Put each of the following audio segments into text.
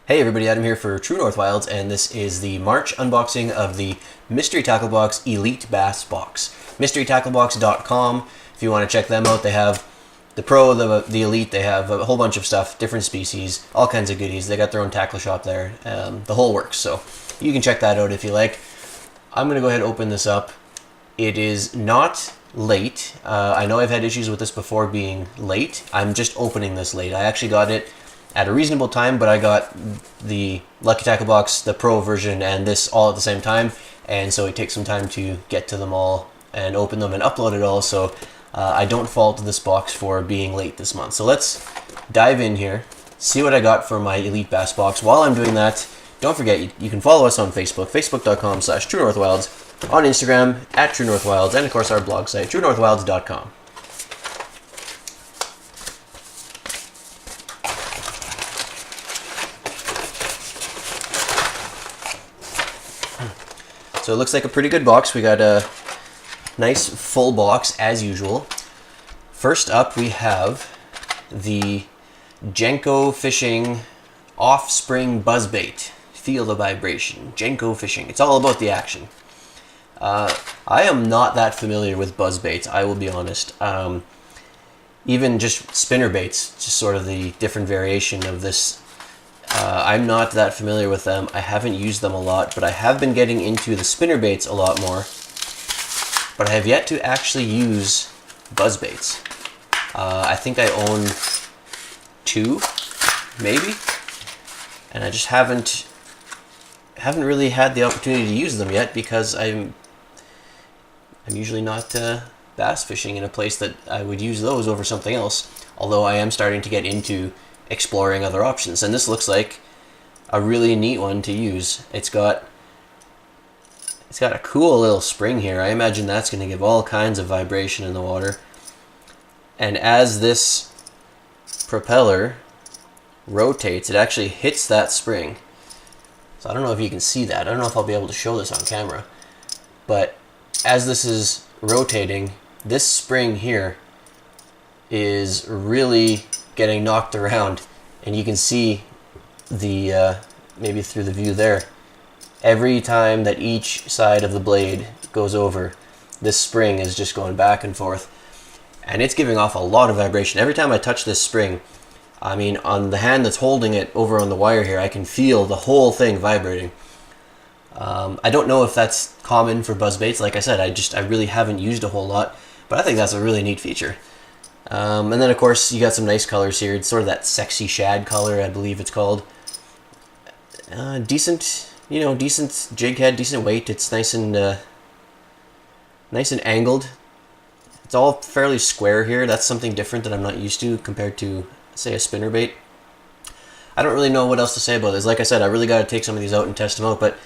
Hey everybody, Adam here for True North Wilds, and this is the March unboxing of the Mystery Tackle Box Elite Bass Box. MysteryTackleBox.com, if you want to check them out. They have the Pro, the Elite, they have a whole bunch of stuff, different species, all kinds of goodies. They got their own tackle shop there, the whole works, so you can check that out if you like. I'm going to go ahead and open this up. It is not late. I know I've had issues with this before being late. I'm just opening this late. I actually got it at a reasonable time, but I got the Lucky Tackle Box, the Pro version, and this all at the same time, and so it takes some time to get to them all and open them and upload it all, so I don't fault this box for being late this month. So let's dive in here, see what I got for my Elite Bass Box. While I'm doing that, don't forget, you can follow us on Facebook, facebook.com/TrueNorthWilds, on Instagram, @TrueNorthWilds, and of course our blog site, TrueNorthWilds.com. So it looks like a pretty good box. We got a nice full box as usual. First up we have the Jenko Fishing Off-Spring Buzzbait. Feel the vibration. Jenko Fishing. It's all about the action. I am not that familiar with buzzbaits, I will be honest. Even just spinner baits, just sort of the different variation of this. I'm not that familiar with them. I haven't used them a lot, but I have been getting into the spinner baits a lot more. But I have yet to actually use buzz baits. I think I own 2, maybe, and I just haven't really had the opportunity to use them yet because I'm usually not bass fishing in a place that I would use those over something else. Although I am starting to get into exploring other options, and this looks like a really neat one to use. It's got a cool little spring here. I imagine that's going to give all kinds of vibration in the water. And as this propeller rotates, it actually hits that spring. So I don't know if you can see that. I don't know if I'll be able to show this on camera. But as this is rotating, this spring here is really getting knocked around, and you can see the maybe through the view there, every time that each side of the blade goes over, this spring is just going back and forth, and it's giving off a lot of vibration. Every time I touch this spring, I mean, on the hand that's holding it over on the wire here, I can feel the whole thing vibrating. I don't know if that's common for buzzbaits. Like I said, I really haven't used a whole lot, but I think that's a really neat feature. And then of course you got some nice colors here. It's sort of that sexy shad color, I believe it's called. Decent, decent jig head, decent weight. It's nice and angled. It's all fairly square here. That's something different that I'm not used to compared to, say, a spinnerbait. I don't really know what else to say about this. Like I said, I really got to take some of these out and test them out, but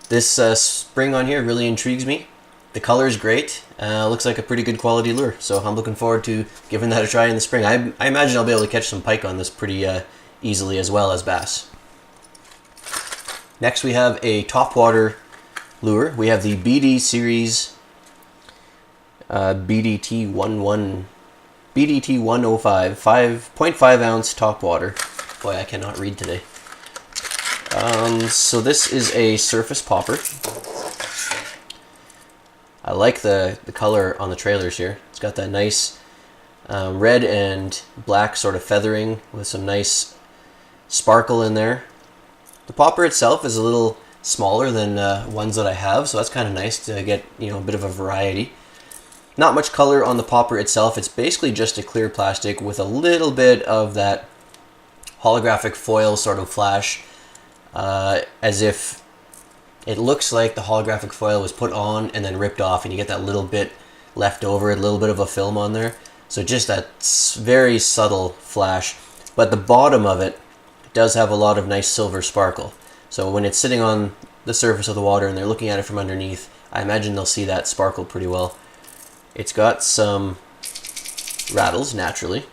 this spring on here really intrigues me. The color is great. Looks like a pretty good quality lure, so I'm looking forward to giving that a try in the spring. I imagine I'll be able to catch some pike on this pretty easily, as well as bass. Next we have a Topwater lure. We have the BD Series BDT 105 5.5 ounce Topwater. Boy, I cannot read today. So this is a surface popper. I like the color on the trailers here. It's got that nice red and black sort of feathering with some nice sparkle in there. The popper itself is a little smaller than ones that I have, so that's kind of nice to get a bit of a variety. Not much color on the popper itself. It's basically just a clear plastic with a little bit of that holographic foil sort of flash, as if it looks like the holographic foil was put on and then ripped off, and you get that little bit left over, a little bit of a film on there. So just that very subtle flash. But the bottom of it does have a lot of nice silver sparkle. So when it's sitting on the surface of the water and they're looking at it from underneath, I imagine they'll see that sparkle pretty well. It's got some rattles, naturally.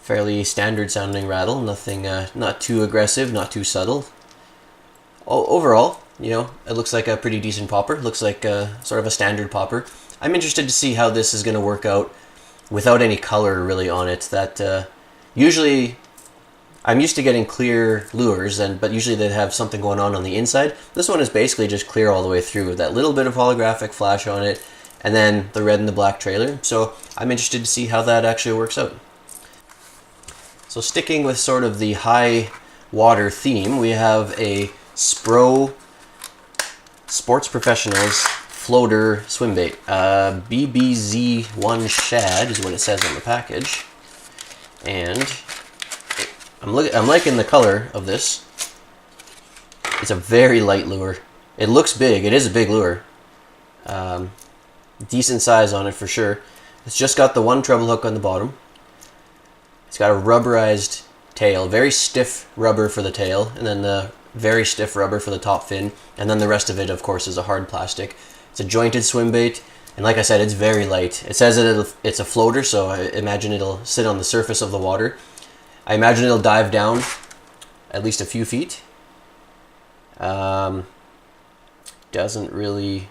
Fairly standard sounding rattle, nothing, not too aggressive, not too subtle. Overall, it looks like a pretty decent popper. Looks like sort of a standard popper. I'm interested to see how this is going to work out without any color really on it. That usually I'm used to getting clear lures, but usually they have something going on the inside. This one is basically just clear all the way through with that little bit of holographic flash on it, and then the red and the black trailer. So I'm interested to see how that actually works out. So sticking with sort of the high water theme, we have a Spro Sports Professionals floater swim bait. BBZ1 shad is what it says on the package. And I'm liking the color of this. It's a very light lure. It looks big. It is a big lure. Decent size on it for sure. It's just got the one treble hook on the bottom. It's got a rubberized tail, very stiff rubber for the tail, and then the very stiff rubber for the top fin, and then the rest of it, of course, is a hard plastic. It's a jointed swim bait, and like I said, it's very light. It says that it's a floater, so I imagine it'll sit on the surface of the water. I imagine it'll dive down at least a few feet. Doesn't really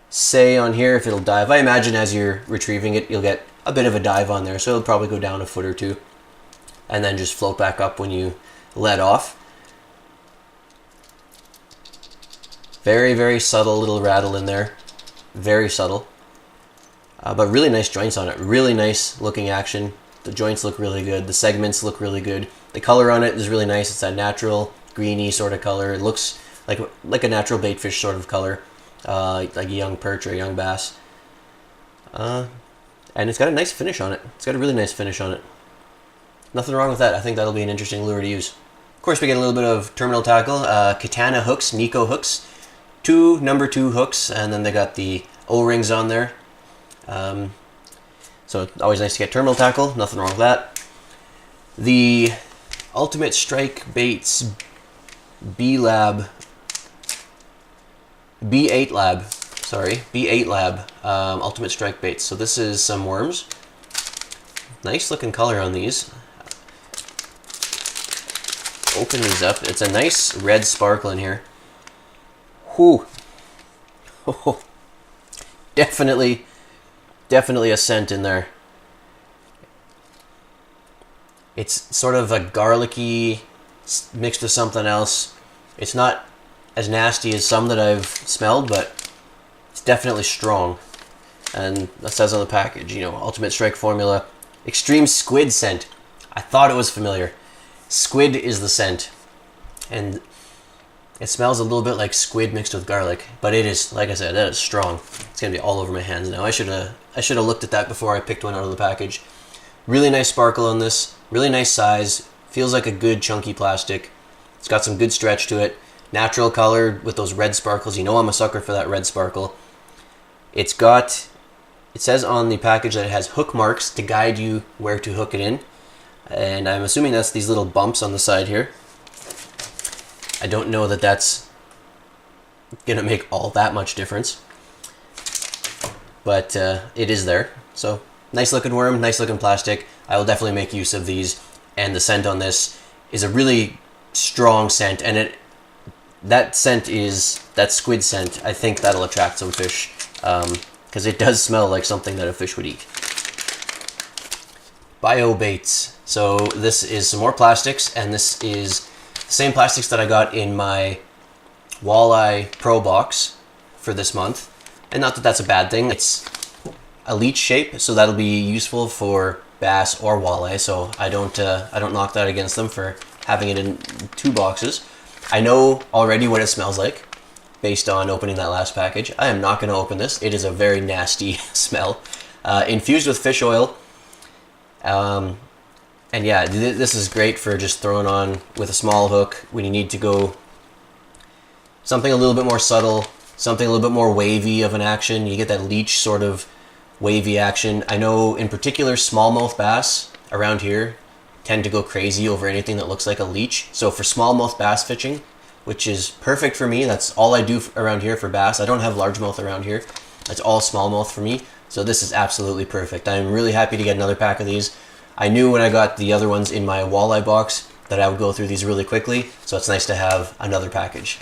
say on here if it'll dive. I imagine as you're retrieving it, you'll get a bit of a dive on there, so it'll probably go down a foot or two and then just float back up when you let off. Very, very subtle little rattle in there. Very subtle. But really nice joints on it. Really nice looking action. The joints look really good. The segments look really good. The color on it is really nice. It's that natural greeny sort of color. It looks like a natural baitfish sort of color. Like a young perch or a young bass. And it's got a nice finish on it. It's got a really nice finish on it. Nothing wrong with that. I think that'll be an interesting lure to use. Of course, we get a little bit of terminal tackle. Katana hooks, Nico hooks. 2 number 2 hooks, and then they got the O-rings on there. So it's always nice to get terminal tackle. Nothing wrong with that. The Ultimate Strike Baits B8 Lab Ultimate Strike Baits. So this is some worms. Nice looking color on these. Open these up. It's a nice red sparkle in here. Whew. Oh, definitely a scent in there. It's sort of a garlicky mixed with something else. It's not as nasty as some that I've smelled, but it's definitely strong. And that says on the package, you know, Ultimate Strike Formula, Extreme Squid Scent. I thought it was familiar. Squid is the scent. And it smells a little bit like squid mixed with garlic, but it is, like I said, that is strong. It's gonna be all over my hands now. I should have looked at that before I picked one out of the package. Really nice sparkle on this. Really nice size. Feels like a good chunky plastic. It's got some good stretch to it. Natural color with those red sparkles. You know I'm a sucker for that red sparkle. It says on the package that it has hook marks to guide you where to hook it in. And I'm assuming that's these little bumps on the side here. I don't know that that's going to make all that much difference. But it is there. So nice looking worm, nice looking plastic. I will definitely make use of these. And the scent on this is a really strong scent. And that scent is that squid scent. I think that'll attract some fish. Because it does smell like something that a fish would eat. Bio baits. So this is some more plastics, and this is the same plastics that I got in my Walleye Pro box for this month. And not that that's a bad thing. It's a Leech shape, so that'll be useful for bass or walleye. So I don't knock that against them for having it in 2 boxes. I know already what it smells like based on opening that last package. I am not going to open this. It is a very nasty smell. Infused with fish oil. And yeah, this is great for just throwing on with a small hook when you need to go something a little bit more subtle, something a little bit more wavy of an action. You get that Leech sort of wavy action. I know in particular smallmouth bass around here tend to go crazy over anything that looks like a Leech. So for smallmouth bass fishing, which is perfect for me, that's all I do around here for bass. I don't have largemouth around here. It's all smallmouth for me. So this is absolutely perfect. I'm really happy to get another pack of these. I knew when I got the other ones in my walleye box that I would go through these really quickly, so it's nice to have another package.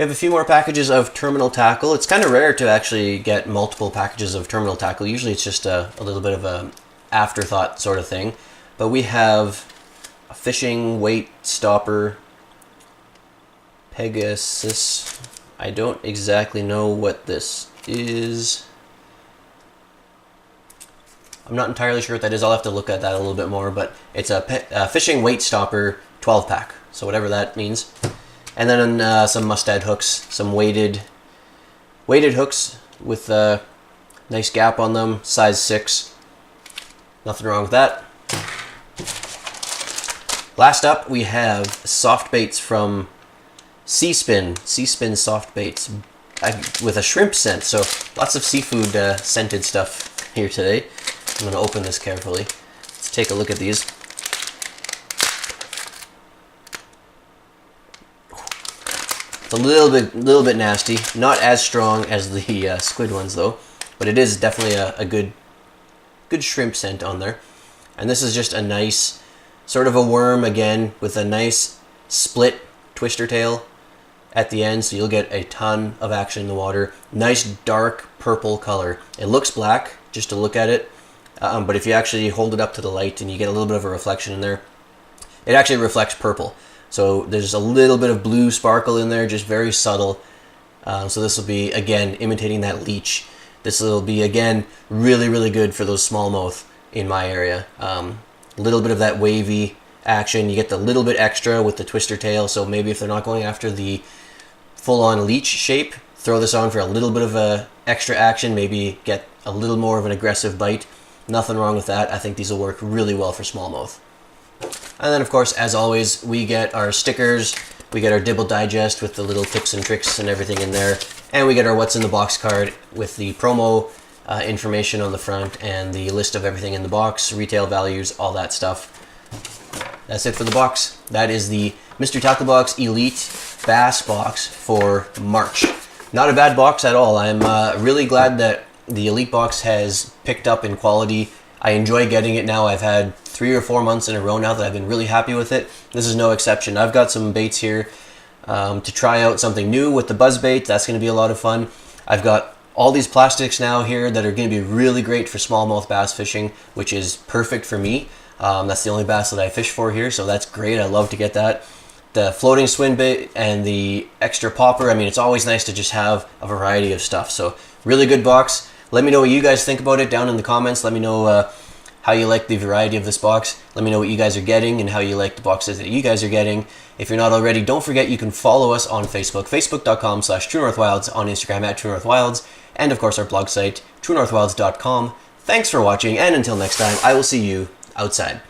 We have a few more packages of terminal tackle. It's kind of rare to actually get multiple packages of terminal tackle. Usually it's just a little bit of a afterthought sort of thing. But we have a fishing weight stopper, Pegasus. I don't exactly know what this is. I'm not entirely sure what that is. I'll have to look at that a little bit more, but it's a fishing weight stopper 12 pack. So whatever that means. And then some mustad hooks, some weighted hooks with a nice gap on them, size 6. Nothing wrong with that. Last up, we have soft baits from Seaspin soft baits with a shrimp scent. So lots of seafood scented stuff here today. I'm going to open this carefully. Let's take a look at these. It's a little bit nasty. Not as strong as the squid ones though, but it is definitely a good shrimp scent on there. And this is just a nice sort of a worm again with a nice split twister tail at the end, so you'll get a ton of action in the water. Nice dark purple color. It looks black just to look at it, but if you actually hold it up to the light and you get a little bit of a reflection in there, it actually reflects purple. So there's a little bit of blue sparkle in there, just very subtle. So this will be, again, imitating that leech. This will be, again, really good for those smallmouth in my area. A little bit of that wavy action. You get the little bit extra with the twister tail, so maybe if they're not going after the full-on leech shape, throw this on for a little bit of a extra action, maybe get a little more of an aggressive bite. Nothing wrong with that. I think these will work really well for smallmouth. And then, of course, as always, we get our stickers, we get our Dibble Digest with the little tips and tricks and everything in there, and we get our What's in the Box card with the promo information on the front and the list of everything in the box, retail values, all that stuff. That's it for the box. That is the Mr. Tackle Box Elite Bass box for March. Not a bad box at all. I'm really glad that the Elite box has picked up in quality. I enjoy getting it now. I've had 3 or 4 months in a row now that I've been really happy with it. This is no exception. I've got some baits here to try out something new with the buzz bait. That's going to be a lot of fun. I've got all these plastics now here that are going to be really great for smallmouth bass fishing, which is perfect for me. That's the only bass that I fish for here, so that's great. I love to get that. The floating swim bait and the extra popper, I mean, it's always nice to just have a variety of stuff. So really good box. Let me know what you guys think about it down in the comments. Let me know how you like the variety of this box. Let me know what you guys are getting and how you like the boxes that you guys are getting. If you're not already, don't forget you can follow us on Facebook, facebook.com/TrueNorthWilds, on Instagram @TrueNorthWilds, and of course our blog site, truenorthwilds.com. Thanks for watching, and until next time, I will see you outside.